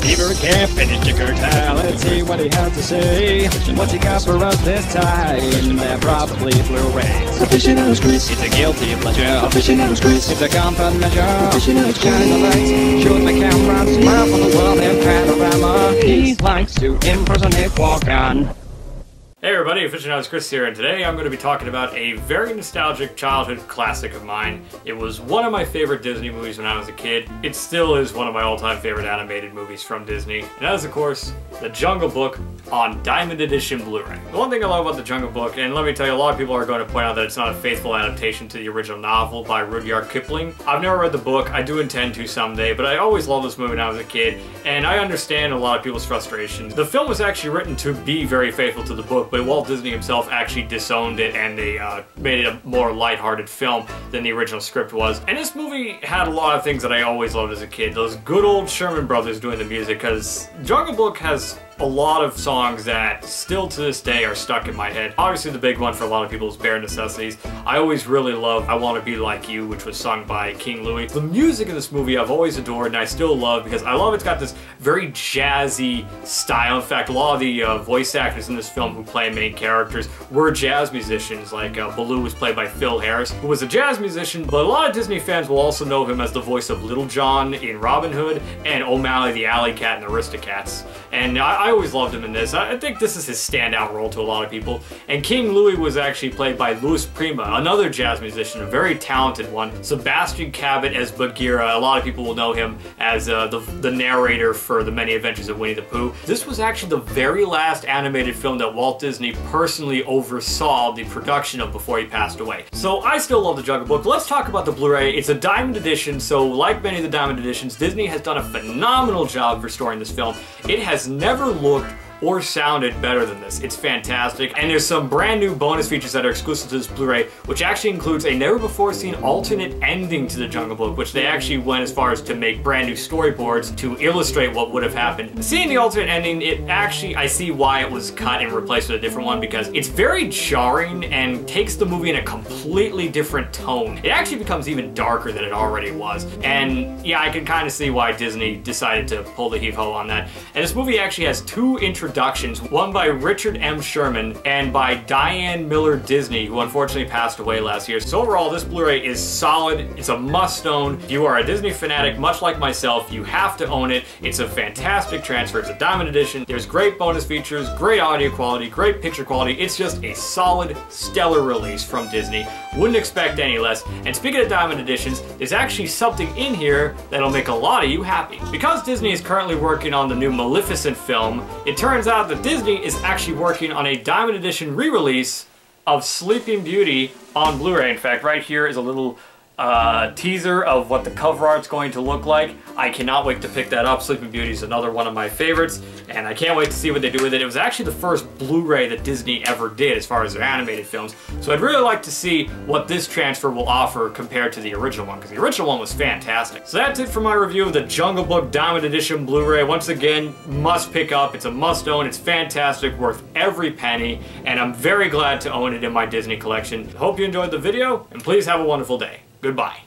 Beaver can't finish your curtail. Let's see what he has to say. What's he got for us this time? They're probably Blu-rays. Aficionados Chris. It's a guilty pleasure. Aficionados Chris. It's a comfort measure. Aficionados Shine the lights, shoot the camera, smile for the world in panorama. He likes to impersonate walk-on. Hey everybody, Aficionados Chris here, and today I'm going to be talking about a very nostalgic childhood classic of mine. It was one of my favorite Disney movies when I was a kid. It still is one of my all-time favorite animated movies from Disney. And that is, of course, The Jungle Book on Diamond Edition Blu-ray. The one thing I love about The Jungle Book, and let me tell you, a lot of people are going to point out that it's not a faithful adaptation to the original novel by Rudyard Kipling. I've never read the book. I do intend to someday, but I always loved this movie when I was a kid, and I understand a lot of people's frustrations. The film was actually written to be very faithful to the book, but Walt Disney himself actually disowned it, and they made it a more lighthearted film than the original script was. And this movie had a lot of things that I always loved as a kid. Those good old Sherman Brothers doing the music, because Jungle Book has a lot of songs that still to this day are stuck in my head. Obviously the big one for a lot of people is Bare Necessities. I always really love I Want to Be Like You, which was sung by King Louie. The music in this movie I've always adored, and I still love, because I love it's got this very jazzy style. In fact, a lot of the voice actors in this film who play main characters were jazz musicians. Like Baloo was played by Phil Harris, who was a jazz musician, but a lot of Disney fans will also know him as the voice of Little John in Robin Hood and O'Malley the Alley Cat in Aristocats. And I always loved him in this. I think this is his standout role to a lot of people. And King Louie was actually played by Louis Prima, another jazz musician, a very talented one. Sebastian Cabot as Bagheera. A lot of people will know him as the narrator for The Many Adventures of Winnie the Pooh. This was actually the very last animated film that Walt Disney personally oversaw the production of before he passed away. So I still love The Jungle Book. Let's talk about the Blu-ray. It's a Diamond Edition, so like many of the Diamond Editions, Disney has done a phenomenal job restoring this film. It has never looked or sounded better than this. It's fantastic, and there's some brand new bonus features that are exclusive to this Blu-ray, which actually includes a never-before-seen alternate ending to The Jungle Book, which they actually went as far as to make brand new storyboards to illustrate what would have happened. Seeing the alternate ending, I see why it was cut and replaced with a different one, because it's very jarring and takes the movie in a completely different tone. It actually becomes even darker than it already was, and yeah, I can kind of see why Disney decided to pull the heave-ho on that. And this movie actually has two introductions, one by Richard M. Sherman and by Diane Miller Disney, who unfortunately passed away last year. So overall, this Blu-ray is solid. It's a must-own. If you are a Disney fanatic, much like myself, you have to own it. It's a fantastic transfer. It's a Diamond Edition. There's great bonus features, great audio quality, great picture quality. It's just a solid, stellar release from Disney. Wouldn't expect any less. And speaking of Diamond Editions, there's actually something in here that'll make a lot of you happy. Because Disney is currently working on the new Maleficent film, it turns out that Disney is actually working on a Diamond Edition re-release of Sleeping Beauty on Blu-ray. In fact, right here is a little teaser of what the cover art's going to look like. I cannot wait to pick that up. Sleeping Beauty is another one of my favorites, and I can't wait to see what they do with it. It was actually the first Blu-ray that Disney ever did as far as their animated films, so I'd really like to see what this transfer will offer compared to the original one, because the original one was fantastic. So that's it for my review of the Jungle Book Diamond Edition Blu-ray. Once again, must pick up. It's a must-own. It's fantastic, worth every penny, and I'm very glad to own it in my Disney collection. Hope you enjoyed the video, and please have a wonderful day. Goodbye.